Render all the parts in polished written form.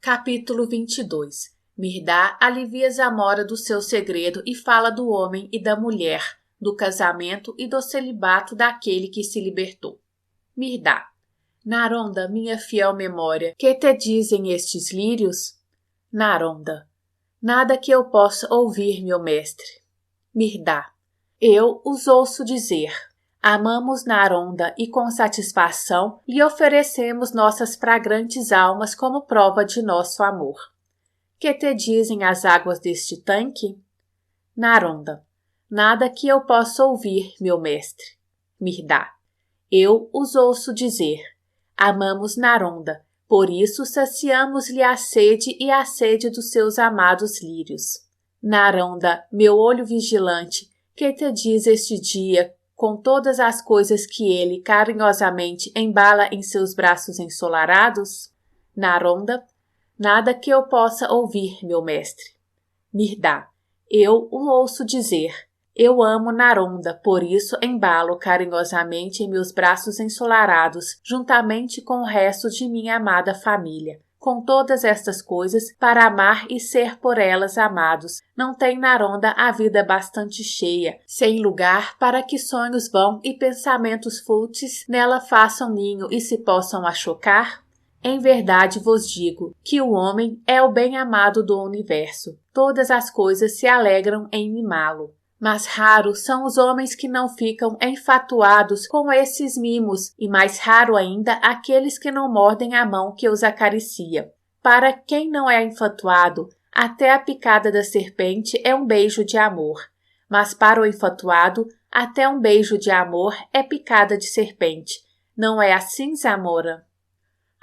Capítulo 22. Mirdá alivia Zamora do seu segredo e fala do homem e da mulher, do casamento e do celibato daquele que se libertou. Mirdá. Naronda, minha fiel memória, que te dizem estes lírios? Naronda. Nada que eu possa ouvir, meu mestre. Mirdá. Eu os ouço dizer. Amamos Naronda e com satisfação lhe oferecemos nossas fragrantes almas como prova de nosso amor. Que te dizem as águas deste tanque? Naronda. Nada que eu possa ouvir, meu mestre. Mirdá. Eu os ouço dizer. Amamos Naronda, por isso saciamos-lhe a sede e a sede dos seus amados lírios. Naronda, meu olho vigilante, que te diz este dia, com todas as coisas que ele carinhosamente embala em seus braços ensolarados? Naronda, nada que eu possa ouvir, meu mestre. Mirdá, eu o ouço dizer. Eu amo Naronda, por isso embalo carinhosamente em meus braços ensolarados, juntamente com o resto de minha amada família. Com todas estas coisas, para amar e ser por elas amados, não tem Naronda a vida bastante cheia, sem lugar para que sonhos vão e pensamentos fúteis nela façam ninho e se possam achocar? Em verdade vos digo que o homem é o bem-amado do universo. Todas as coisas se alegram em mimá-lo. Mas raros são os homens que não ficam enfatuados com esses mimos, e mais raro ainda aqueles que não mordem a mão que os acaricia. Para quem não é enfatuado, até a picada da serpente é um beijo de amor. Mas para o enfatuado, até um beijo de amor é picada de serpente. Não é assim, Zamora?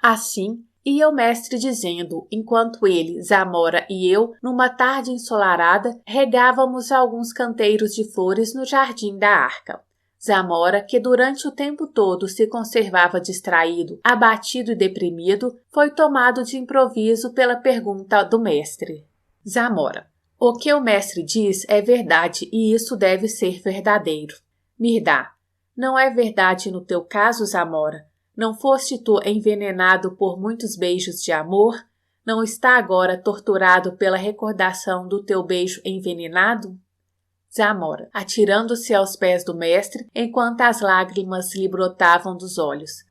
Assim, ia o mestre dizendo, enquanto ele, Zamora e eu, numa tarde ensolarada, regávamos alguns canteiros de flores no jardim da arca. Zamora, que durante o tempo todo se conservava distraído, abatido e deprimido, foi tomado de improviso pela pergunta do mestre. Zamora. O que o mestre diz é verdade e isso deve ser verdadeiro. Mirdá. Não é verdade no teu caso, Zamora? Não foste tu envenenado por muitos beijos de amor? Não está agora torturado pela recordação do teu beijo envenenado? Zamora, atirando-se aos pés do mestre, enquanto as lágrimas lhe brotavam dos olhos.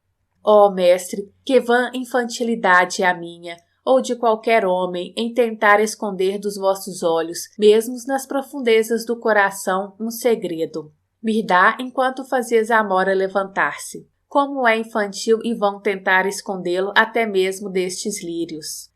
Ó mestre, que vã infantilidade é a minha, ou de qualquer homem, em tentar esconder dos vossos olhos, mesmo nas profundezas do coração, um segredo. Mirdá enquanto fazia Zamora levantar-se. Como é infantil e vão tentar escondê-lo até mesmo destes lírios.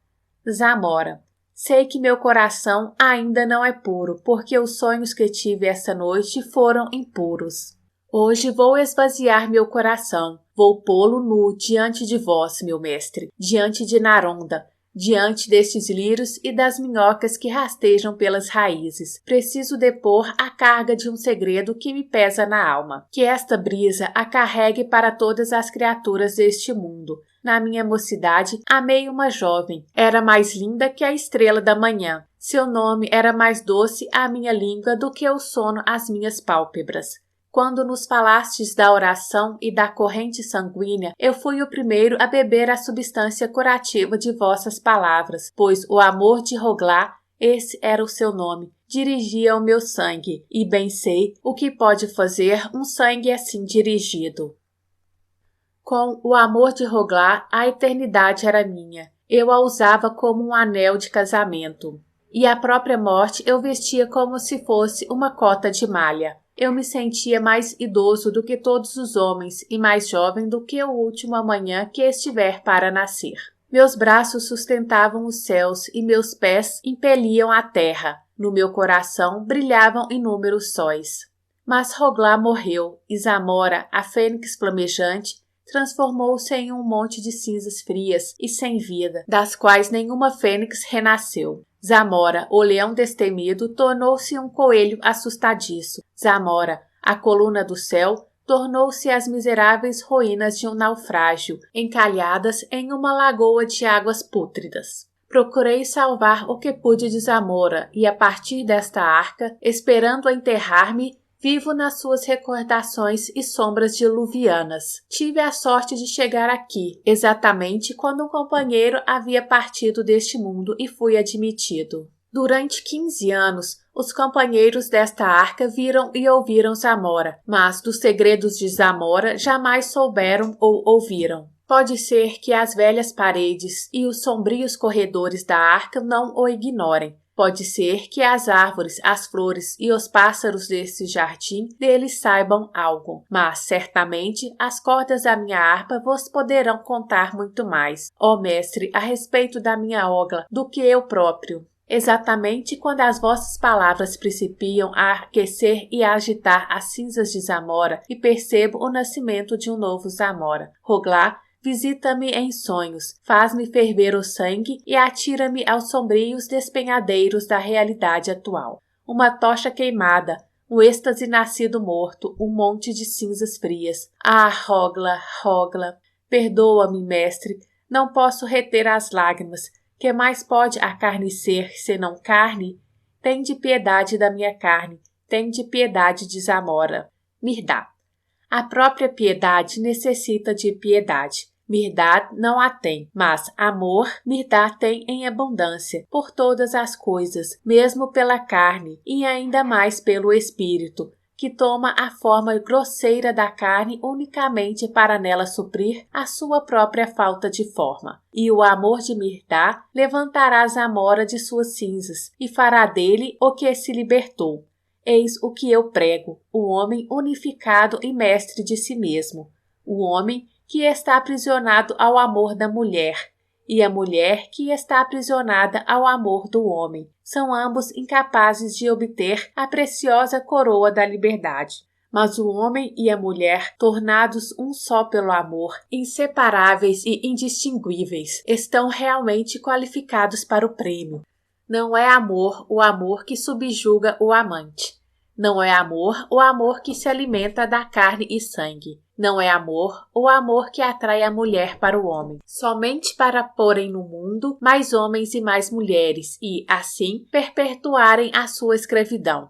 Zamora. Sei que meu coração ainda não é puro, porque os sonhos que tive essa noite foram impuros. Hoje vou esvaziar meu coração, vou pô-lo nu diante de vós, meu mestre, diante de Naronda, diante destes lírios e das minhocas que rastejam pelas raízes. Preciso depor a carga de um segredo que me pesa na alma. Que esta brisa a carregue para todas as criaturas deste mundo. Na minha mocidade, amei uma jovem. Era mais linda que a estrela da manhã. Seu nome era mais doce à minha língua do que o sono às minhas pálpebras. Quando nos falastes da oração e da corrente sanguínea, eu fui o primeiro a beber a substância curativa de vossas palavras, pois o amor de Roglá, esse era o seu nome, dirigia o meu sangue, e bem sei o que pode fazer um sangue assim dirigido. Com o amor de Roglá, a eternidade era minha. Eu a usava como um anel de casamento. E a própria morte eu vestia como se fosse uma cota de malha. Eu me sentia mais idoso do que todos os homens e mais jovem do que o último amanhã que estiver para nascer. Meus braços sustentavam os céus e meus pés impeliam a terra. No meu coração brilhavam inúmeros sóis. Mas Roglá morreu e Zamora, a fênix flamejante, transformou-se em um monte de cinzas frias e sem vida, das quais nenhuma fênix renasceu. Zamora, o leão destemido, tornou-se um coelho assustadiço. Zamora, a coluna do céu, tornou-se as miseráveis ruínas de um naufrágio, encalhadas em uma lagoa de águas pútridas. Procurei salvar o que pude de Zamora, e a partir desta arca, esperando enterrar-me, Vivo nas suas recordações e sombras diluvianas. Tive a sorte de chegar aqui, exatamente quando um companheiro havia partido deste mundo e fui admitido. Durante 15 anos, os companheiros desta arca viram e ouviram Zamora, mas dos segredos de Zamora jamais souberam ou ouviram. Pode ser que as velhas paredes e os sombrios corredores da arca não o ignorem. Pode ser que as árvores, as flores e os pássaros desse jardim deles saibam algo, mas certamente as cordas da minha harpa vos poderão contar muito mais, ó mestre, a respeito da minha ogla, do que eu próprio. Exatamente quando as vossas palavras principiam a aquecer e a agitar as cinzas de Zamora e percebo o nascimento de um novo Zamora. Roglá, visita-me em sonhos, faz-me ferver o sangue e atira-me aos sombrios despenhadeiros da realidade atual. Uma tocha queimada, um êxtase nascido morto, um monte de cinzas frias. Ah, Rogla, Rogla, perdoa-me, mestre, não posso reter as lágrimas. Que mais pode a carne ser, senão carne? Tende piedade da minha carne, tende piedade de Zamora. Mirdá. A própria piedade necessita de piedade. Mirdá não a tem, mas amor Mirdá tem em abundância, por todas as coisas, mesmo pela carne, e ainda mais pelo espírito, que toma a forma grosseira da carne unicamente para nela suprir a sua própria falta de forma. E o amor de Mirdá levantará Zamora de suas cinzas, e fará dele o que se libertou. Eis o que eu prego, o homem unificado e mestre de si mesmo, o homem que está aprisionado ao amor da mulher, e a mulher que está aprisionada ao amor do homem. São ambos incapazes de obter a preciosa coroa da liberdade. Mas o homem e a mulher, tornados um só pelo amor, inseparáveis e indistinguíveis, estão realmente qualificados para o prêmio. Não é amor o amor que subjuga o amante. Não é amor o amor que se alimenta da carne e sangue. Não é amor o amor que atrai a mulher para o homem, somente para porem no mundo mais homens e mais mulheres e, assim, perpetuarem a sua escravidão.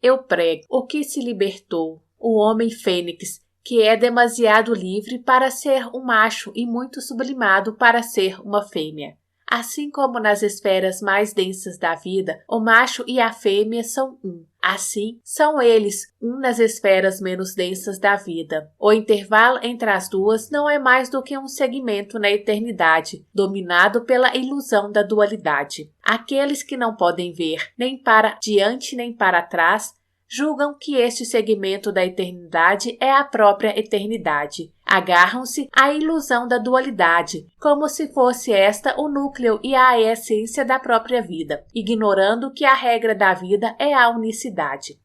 Eu prego o que se libertou, o homem fênix, que é demasiado livre para ser um macho e muito sublimado para ser uma fêmea. Assim como nas esferas mais densas da vida, o macho e a fêmea são um. Assim, são eles um nas esferas menos densas da vida. O intervalo entre as duas não é mais do que um segmento na eternidade, dominado pela ilusão da dualidade. Aqueles que não podem ver nem para diante nem para trás, julgam que este segmento da eternidade é a própria eternidade. Agarram-se à ilusão da dualidade, como se fosse esta o núcleo e a essência da própria vida, ignorando que a regra da vida é a unicidade.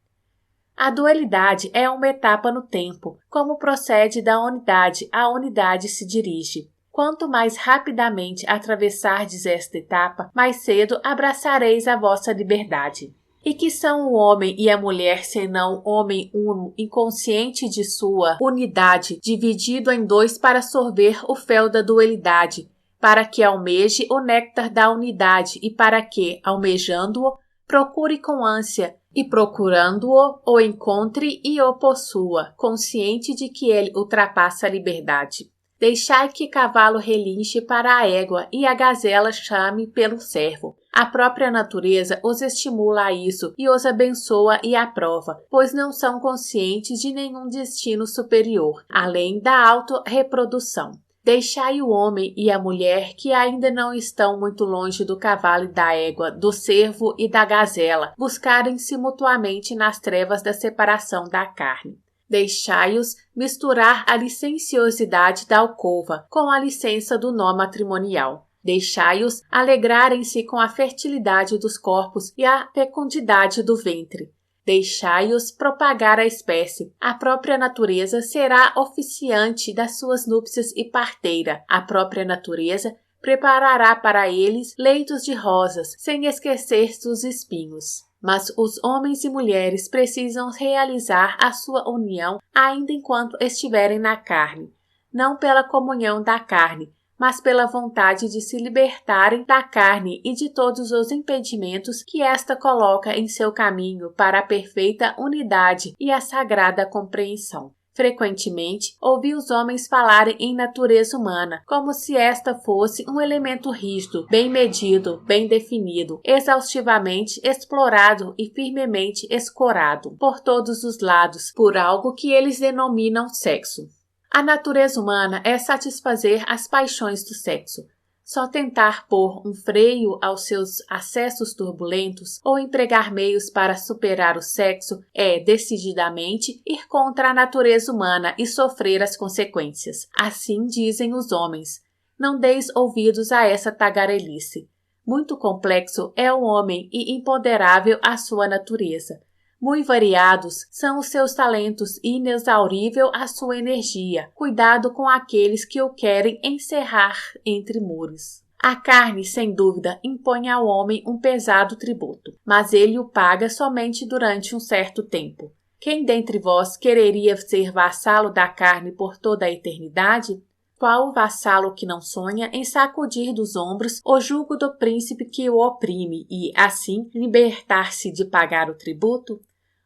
A dualidade é uma etapa no tempo, como procede da unidade, a unidade se dirige. Quanto mais rapidamente atravessardes esta etapa, mais cedo abraçareis a vossa liberdade. E que são o homem e a mulher senão homem uno, inconsciente de sua unidade, dividido em dois para sorver o fel da dualidade, para que almeje o néctar da unidade e para que, almejando-o, procure com ânsia e procurando-o, o encontre e o possua, consciente de que ele ultrapassa a liberdade. Deixai que cavalo relinche para a égua e a gazela chame pelo servo. A própria natureza os estimula a isso e os abençoa e aprova, pois não são conscientes de nenhum destino superior, além da autorreprodução. Deixai o homem e a mulher que ainda não estão muito longe do cavalo e da égua, do cervo e da gazela, buscarem-se mutuamente nas trevas da separação da carne. Deixai-os misturar a licenciosidade da alcova com a licença do nó matrimonial. Deixai-os alegrarem-se com a fertilidade dos corpos e a fecundidade do ventre. Deixai-os propagar a espécie. A própria natureza será oficiante das suas núpcias e parteira. A própria natureza preparará para eles leitos de rosas, sem esquecer dos espinhos. Mas os homens e mulheres precisam realizar a sua união ainda enquanto estiverem na carne, não pela comunhão da carne, mas pela vontade de se libertarem da carne e de todos os impedimentos que esta coloca em seu caminho para a perfeita unidade e a sagrada compreensão. Frequentemente, ouvi os homens falarem em natureza humana, como se esta fosse um elemento rígido, bem medido, bem definido, exaustivamente explorado e firmemente escorado, por todos os lados, por algo que eles denominam sexo. A natureza humana é satisfazer as paixões do sexo. Só tentar pôr um freio aos seus acessos turbulentos ou empregar meios para superar o sexo é, decididamente, ir contra a natureza humana e sofrer as consequências. Assim dizem os homens. Não deis ouvidos a essa tagarelice. Muito complexo é o homem e imponderável a sua natureza. Muito variados são os seus talentos e inexaurível a sua energia. Cuidado com aqueles que o querem encerrar entre muros. A carne, sem dúvida, impõe ao homem um pesado tributo, mas ele o paga somente durante um certo tempo. Quem dentre vós quereria ser vassalo da carne por toda a eternidade? Qual o vassalo que não sonha em sacudir dos ombros o jugo do príncipe que o oprime e, assim, libertar-se de pagar o tributo?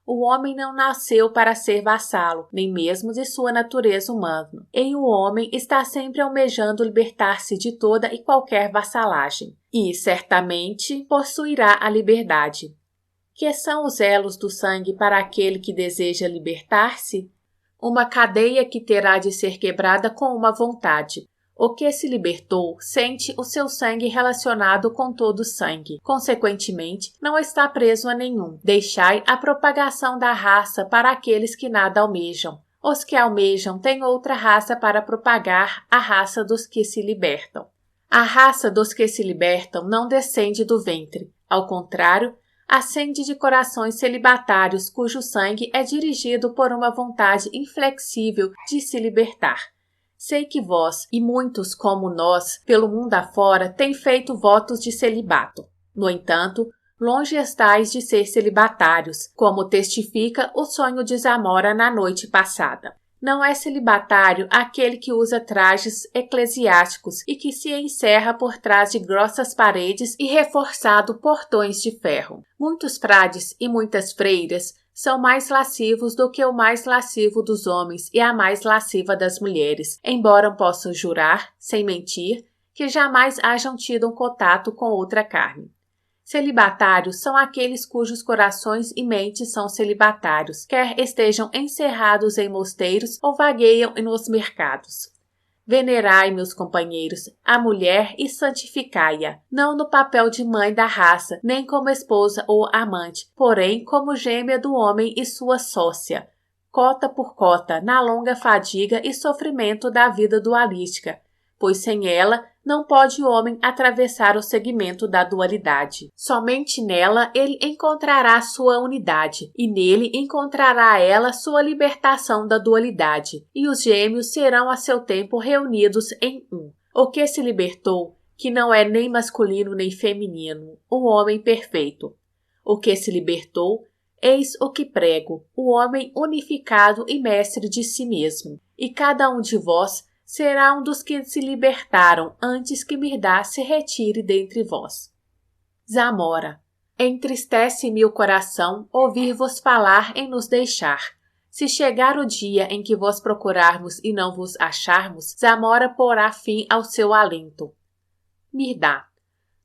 O homem não nasceu para ser vassalo, nem mesmo de sua natureza humana. E o homem está sempre almejando libertar-se de toda e qualquer vassalagem. E, certamente, possuirá a liberdade. Que são os elos do sangue para aquele que deseja libertar-se? Uma cadeia que terá de ser quebrada com uma vontade. O que se libertou sente o seu sangue relacionado com todo o sangue. Consequentemente, não está preso a nenhum. Deixai a propagação da raça para aqueles que nada almejam. Os que almejam têm outra raça para propagar, a raça dos que se libertam. A raça dos que se libertam não descende do ventre. Ao contrário, ascende de corações celibatários cujo sangue é dirigido por uma vontade inflexível de se libertar. Sei que vós, e muitos como nós, pelo mundo afora, têm feito votos de celibato. No entanto, longe estais de ser celibatários, como testifica o sonho de Zamora na noite passada. Não é celibatário aquele que usa trajes eclesiásticos e que se encerra por trás de grossas paredes e reforçado portões de ferro. Muitos frades e muitas freiras são mais lascivos do que o mais lascivo dos homens e a mais lasciva das mulheres, embora possam jurar, sem mentir, que jamais hajam tido um contato com outra carne. Celibatários são aqueles cujos corações e mentes são celibatários, quer estejam encerrados em mosteiros ou vagueiam nos mercados. Venerai, meus companheiros, a mulher e santificai-a, não no papel de mãe da raça, nem como esposa ou amante, porém como gêmea do homem e sua sócia, cota por cota, na longa fadiga e sofrimento da vida dualística, pois sem ela não pode o homem atravessar o segmento da dualidade. Somente nela ele encontrará sua unidade, e nele encontrará ela sua libertação da dualidade, e os gêmeos serão a seu tempo reunidos em um. O que se libertou, que não é nem masculino nem feminino, o homem perfeito. O que se libertou, eis o que prego, o homem unificado e mestre de si mesmo. E cada um de vós será um dos que se libertaram antes que Mirdá se retire dentre vós. Zamora. Entristece-me o coração ouvir-vos falar em nos deixar. Se chegar o dia em que vos procurarmos e não vos acharmos, Zamora porá fim ao seu alento. Mirdá.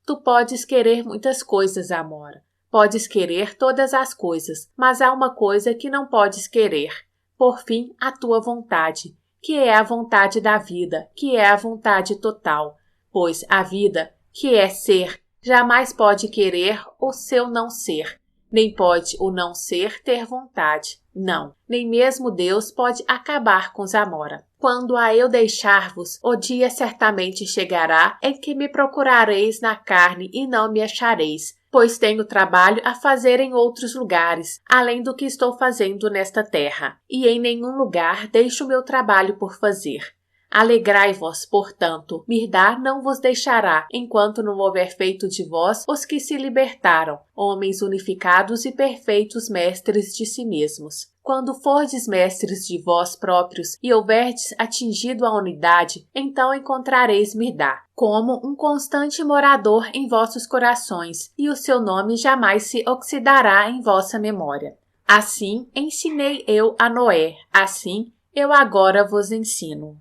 Tu podes querer muitas coisas, Zamora. Podes querer todas as coisas, mas há uma coisa que não podes querer. Por fim, a tua vontade, que é a vontade da vida, que é a vontade total, pois a vida, que é ser, jamais pode querer o seu não ser, nem pode o não ser ter vontade, não, nem mesmo Deus pode acabar com Zamora. Quando a eu deixar-vos, o dia certamente chegará em que me procurareis na carne e não me achareis, pois tenho trabalho a fazer em outros lugares, além do que estou fazendo nesta terra, e em nenhum lugar deixo meu trabalho por fazer. Alegrai-vos, portanto, Mirdá não vos deixará, enquanto não houver feito de vós os que se libertaram, homens unificados e perfeitos mestres de si mesmos. Quando fordes mestres de vós próprios e houverdes atingido a unidade, então encontrareis Mirdá, como um constante morador em vossos corações, e o seu nome jamais se oxidará em vossa memória. Assim ensinei eu a Noé, assim eu agora vos ensino.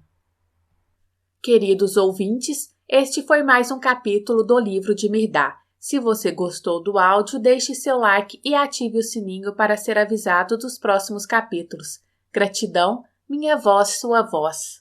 Queridos ouvintes, este foi mais um capítulo do livro de Mirdá. Se você gostou do áudio, deixe seu like e ative o sininho para ser avisado dos próximos capítulos. Gratidão, minha voz, sua voz.